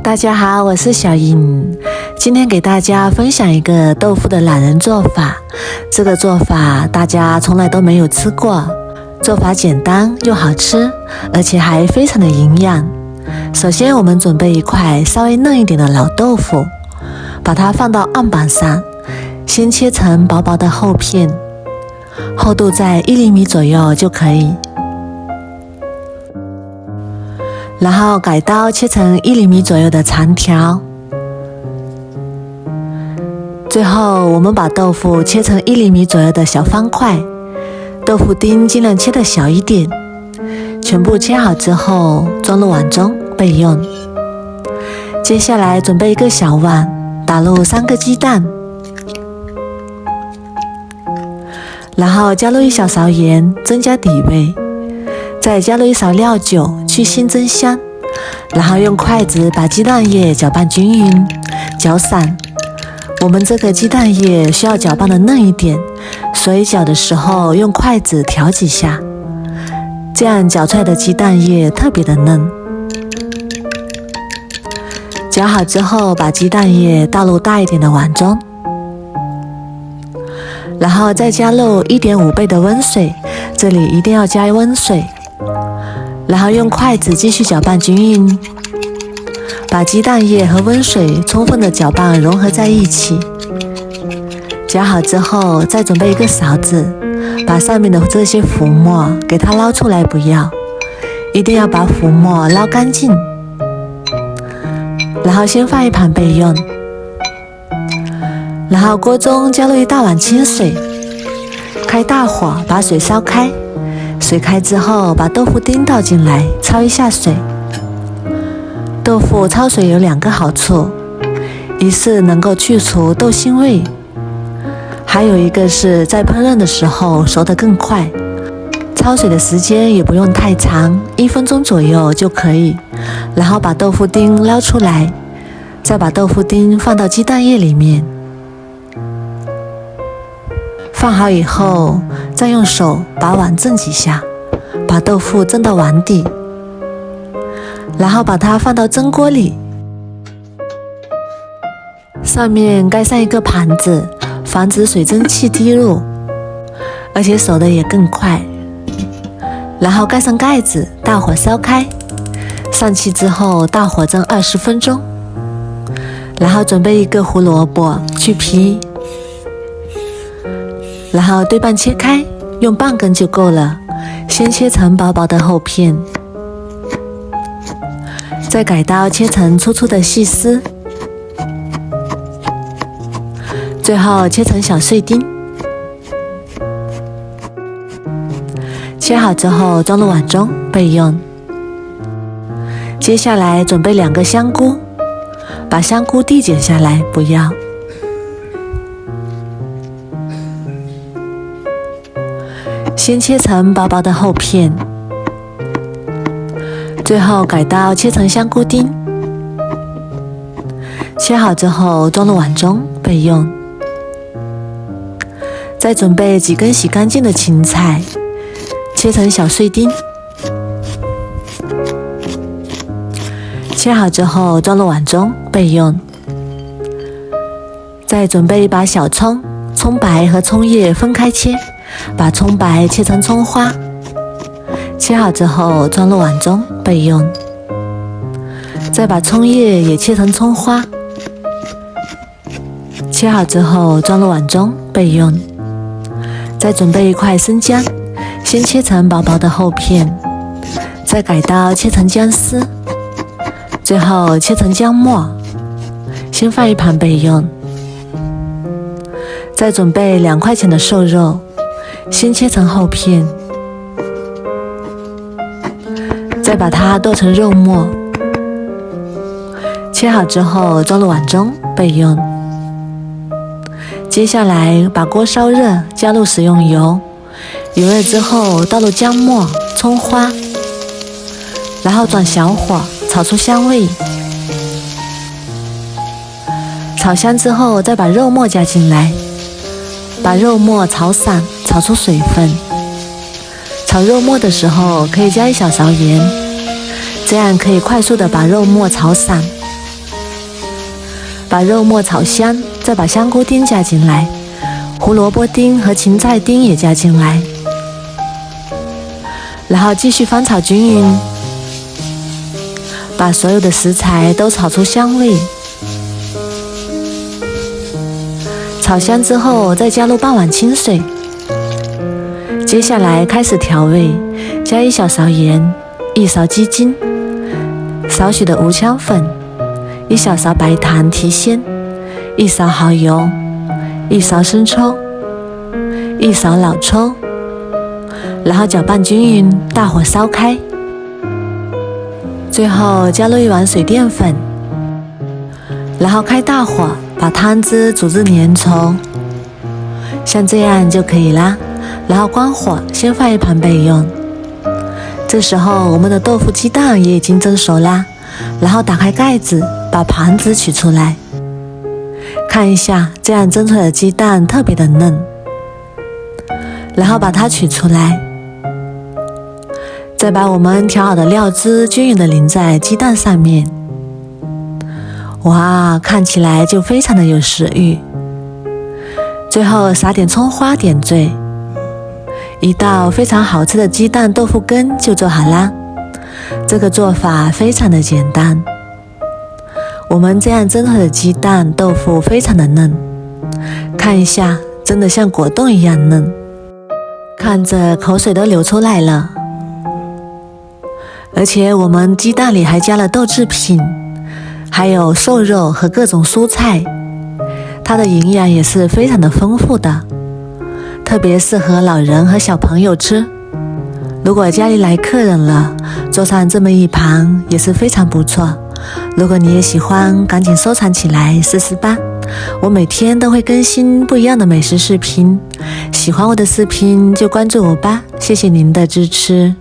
大家好，我是小颖，今天给大家分享一个豆腐的懒人做法。这个做法大家从来都没有吃过，做法简单又好吃，而且还非常的营养。首先我们准备一块稍微嫩一点的老豆腐，把它放到案板上，先切成薄薄的厚片，厚度在1厘米左右就可以。然后改刀切成1厘米左右的长条。最后我们把豆腐切成1厘米左右的小方块，豆腐丁尽量切得小一点。全部切好之后装入碗中备用。接下来准备一个小碗，打入3个鸡蛋，然后加入1小勺盐增加底味，再加入1勺料酒去腥增香，然后用筷子把鸡蛋液搅拌均匀，搅散。我们这个鸡蛋液需要搅拌的嫩一点，所以搅的时候用筷子挑几下，这样搅出来的鸡蛋液特别的嫩。搅好之后，把鸡蛋液倒入大一点的碗中，然后再加入1.5倍的温水，这里一定要加温水，然后用筷子继续搅拌均匀，把鸡蛋液和温水充分的搅拌融合在一起。搅好之后，再准备一个勺子，把上面的这些浮沫给它捞出来，不要，一定要把浮沫捞干净。然后先放一旁备用。然后锅中加入1大碗清水，开大火把水烧开，水开之后把豆腐丁倒进来，焯一下水。豆腐焯水有2个好处，一是能够去除豆腥味，还有一个是在烹饪的时候熟得更快。焯水的时间也不用太长，1分钟左右就可以。然后把豆腐丁捞出来，再把豆腐丁放到鸡蛋液里面。放好以后，再用手把碗震几下，把豆腐震到碗底，然后把它放到蒸锅里，上面盖上一个盘子，防止水蒸气滴入，而且熟的也更快。然后盖上盖子，大火烧开，上气之后大火蒸20分钟。然后准备一个胡萝卜，去皮，然后对半切开，用半根就够了，先切成薄薄的厚片，再改刀切成粗粗的细丝，最后切成小碎丁。切好之后装入碗中备用。接下来准备2个香菇，把香菇递减下来，不要。先切成薄薄的厚片，最后改刀切成香菇丁。切好之后装入碗中备用。再准备几根洗干净的芹菜，切成小碎丁。切好之后装入碗中备用。再准备一把小葱，葱白和葱叶分开切，把葱白切成葱花。切好之后装入碗中备用。再把葱叶也切成葱花。切好之后装入碗中备用。再准备一块生姜，先切成薄薄的厚片，再改刀切成姜丝，最后切成姜末，先放一旁备用。再准备2块钱的瘦肉，先切成厚片，再把它剁成肉末，切好之后装入碗中备用。接下来把锅烧热，加入食用油，油热之后倒入姜末、葱花，然后转小火炒出香味。炒香之后再把肉末加进来，把肉末炒散，炒出水分。炒肉末的时候可以加1小勺盐，这样可以快速的把肉末炒散。把肉末炒香，再把香菇丁加进来，胡萝卜丁和芹菜丁也加进来，然后继续翻炒均匀，把所有的食材都炒出香味。炒香之后，再加入半碗清水。接下来开始调味，加1小勺盐，1勺鸡精，少许的五香粉，1小勺白糖提鲜，1勺蚝油，1勺生抽，1勺老抽，然后搅拌均匀，大火烧开。最后加入1碗水淀粉，然后开大火把汤汁煮至粘稠，像这样就可以啦。然后关火，先放一旁备用。这时候我们的豆腐鸡蛋也已经蒸熟啦，然后打开盖子，把盘子取出来，看一下，这样蒸出来的鸡蛋特别的嫩。然后把它取出来，再把我们调好的料汁均匀的淋在鸡蛋上面。哇，看起来就非常的有食欲。最后撒点葱花点缀，一道非常好吃的鸡蛋豆腐羹就做好啦。这个做法非常的简单，我们这样蒸出的鸡蛋豆腐非常的嫩，看一下，真的像果冻一样嫩，看着口水都流出来了。而且我们鸡蛋里还加了豆制品，还有瘦肉和各种蔬菜，它的营养也是非常的丰富的，特别适合老人和小朋友吃。如果家里来客人了，做上这么一盘也是非常不错。如果你也喜欢，赶紧收藏起来试试吧。我每天都会更新不一样的美食视频，喜欢我的视频就关注我吧，谢谢您的支持。